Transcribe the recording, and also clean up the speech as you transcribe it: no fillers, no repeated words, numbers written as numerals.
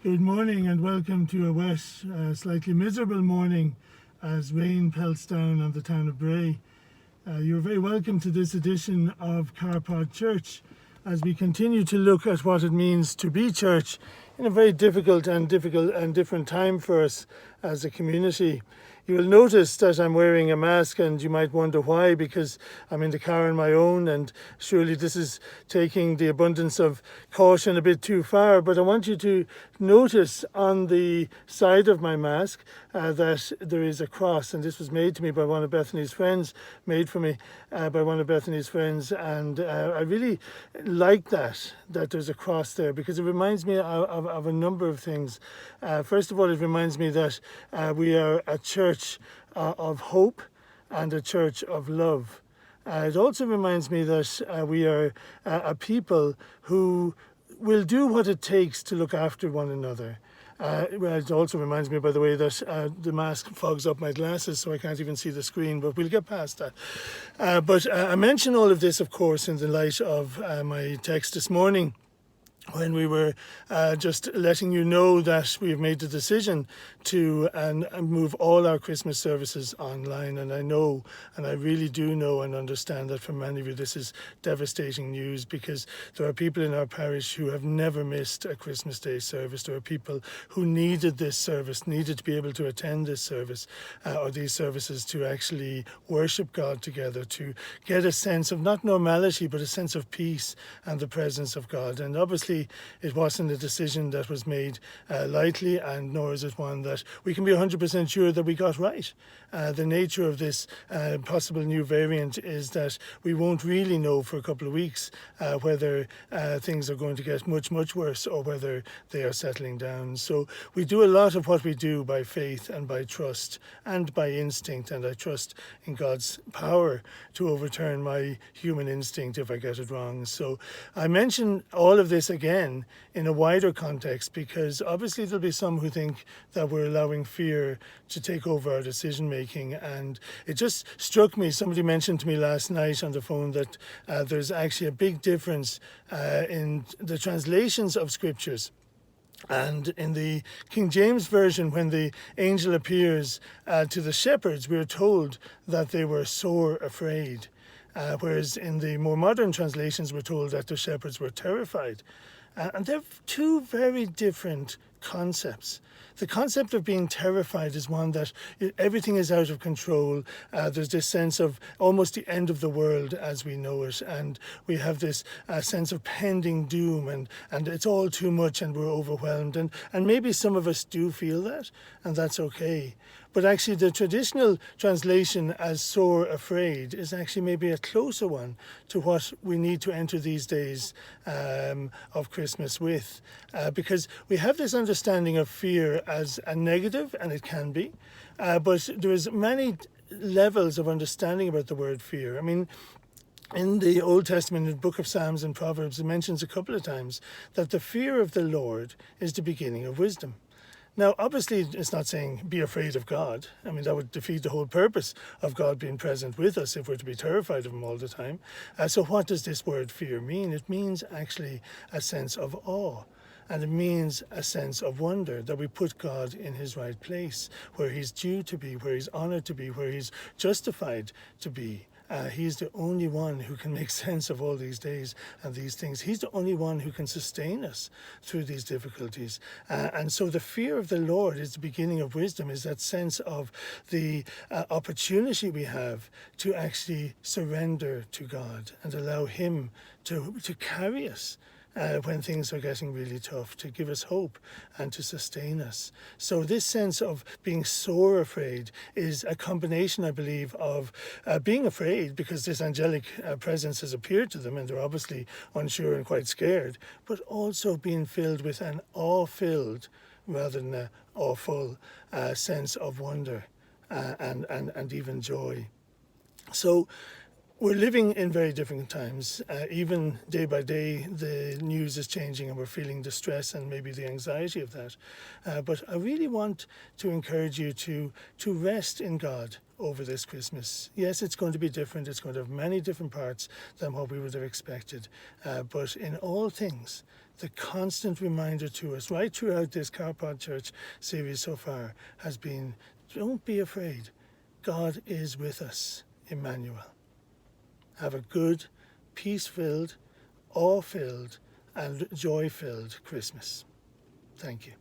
Good morning and welcome to a wet, slightly miserable morning as rain pelts down on the town of Bray. You're very welcome to this edition of Carpod Church as we continue to look at what it means to be church in a very difficult and different time for us as a community. You will notice that I'm wearing a mask, and you might wonder why, because I'm in the car on my own, and surely this is taking the abundance of caution a bit too far. But I want you to notice on the side of my mask that there is a cross, and this was made to me by one of Bethany's friends, made for me by one of Bethany's friends, and I really like that there's a cross there, because it reminds me of a number of things. First of all, it reminds me that we are a church of hope and a church of love. It also reminds me that we are a people who will do what it takes to look after one another. It also reminds me, by the way, that the mask fogs up my glasses, so I can't even see the screen, but we'll get past that. But I mention all of this, of course, in the light of my text this morning, when we were just letting you know that we've made the decision to move all our Christmas services online. And I know, and I really do know and understand that for many of you this is devastating news, because there are people in our parish who have never missed a Christmas Day service. There are people who needed this service, needed to be able to attend this service or these services to actually worship God together, to get a sense of not normality, but a sense of peace and the presence of God. And obviously it wasn't a decision that was made lightly, and nor is it one that we can be 100% sure that we got right. The nature of this possible new variant is that we won't really know for a couple of weeks whether things are going to get much worse or whether they are settling down. So we do a lot of what we do by faith and by trust and by instinct, and I trust in God's power to overturn my human instinct if I get it wrong. So I mention all of this again in a wider context, because obviously there'll be some who think that we're allowing fear to take over our decision making. And it just struck me, somebody mentioned to me last night on the phone that there's actually a big difference in the translations of scriptures. And in the King James Version, when the angel appears to the shepherds, we're told that they were sore afraid. Whereas in the more modern translations, we're told that the shepherds were terrified. And they're two very different concepts. The concept of being terrified is one that everything is out of control. There's this sense of almost the end of the world as we know it. And we have this sense of pending doom, and it's all too much and we're overwhelmed. And maybe some of us do feel that, and that's okay. But actually the traditional translation as sore afraid is actually maybe a closer one to what we need to enter these days of Christmas with. Because we have this understanding of fear as a negative, and it can be, but there's many levels of understanding about the word fear. I mean, in the Old Testament, in the book of Psalms and Proverbs, it mentions a couple of times that the fear of the Lord is the beginning of wisdom. Now, obviously, it's not saying be afraid of God. I mean, that would defeat the whole purpose of God being present with us if we're to be terrified of him all the time. So what does this word fear mean? It means actually a sense of awe. And it means a sense of wonder, that we put God in his right place, where he's due to be, where he's honored to be, where he's justified to be. He's the only one who can make sense of all these days and these things. He's the only one who can sustain us through these difficulties. And so the fear of the Lord is the beginning of wisdom, is that sense of the opportunity we have to actually surrender to God and allow him to carry us when things are getting really tough, to give us hope and to sustain us. So this sense of being sore afraid is a combination, I believe, of being afraid because this angelic presence has appeared to them and they're obviously unsure and quite scared, but also being filled with an awe-filled rather than an awful sense of wonder and even joy. So we're living in very different times. Even day by day, the news is changing and we're feeling the stress and maybe the anxiety of that. But I really want to encourage you to rest in God over this Christmas. Yes, it's going to be different. It's going to have many different parts than what we would have expected. But in all things, the constant reminder to us right throughout this Carpod Church series so far has been, don't be afraid. God is with us, Emmanuel. Have a good, peace-filled, awe-filled, and joy-filled Christmas. Thank you.